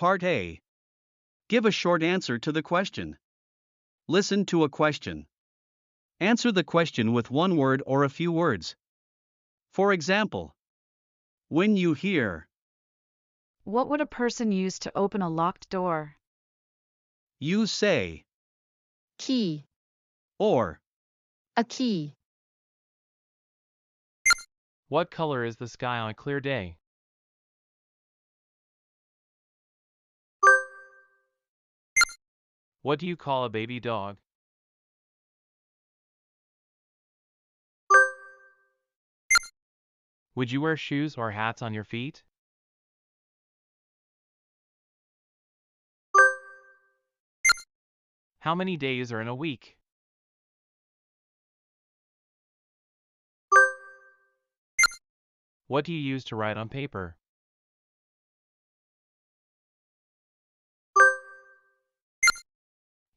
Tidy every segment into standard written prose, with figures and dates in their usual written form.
Part A. Give a short answer to the question. Listen to a question. Answer the question with one word or a few words. For example, when you hear, What would a person use to open a locked door? you say, key, or, a key. What color is the sky on a clear day? What do you call a baby dog? Would you wear shoes or hats on your feet? How many days are in a week? What do you use to write on paper?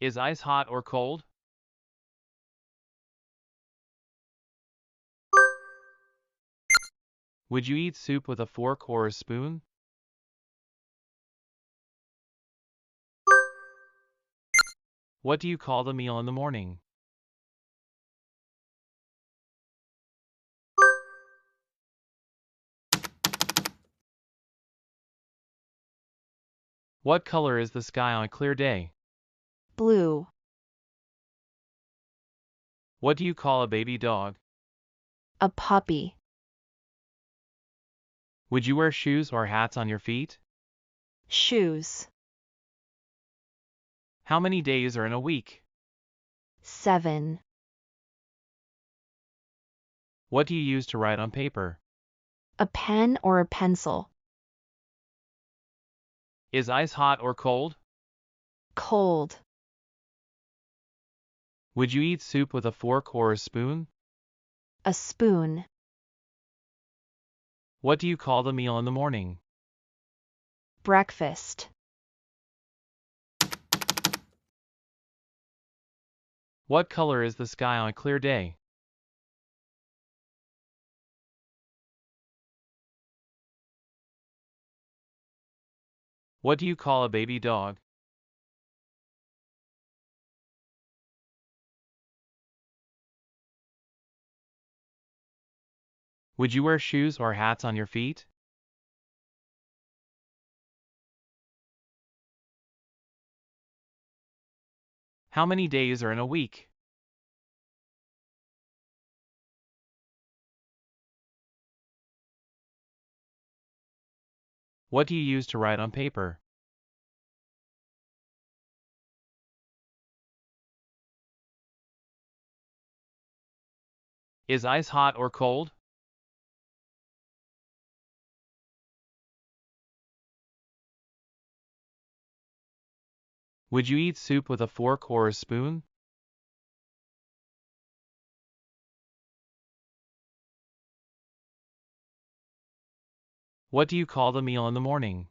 Is ice hot or cold? Would you eat soup with a fork or a spoon? What do you call the meal in the morning? What color is the sky on a clear day? Blue. What do you call a baby dog? A puppy. Would you wear shoes or hats on your feet? Shoes. How many days are in a week? 7. What do you use to write on paper? A pen or a pencil. Is ice hot or cold? Cold. Would you eat soup with a fork or a spoon? A spoon. What do you call the meal in the morning? Breakfast. What color is the sky on a clear day? What do you call a baby dog? Would you wear shoes or hats on your feet? How many days are in a week? What do you use to write on paper? Is ice hot or cold? Would you eat soup with a fork or a spoon? What do you call the meal in the morning?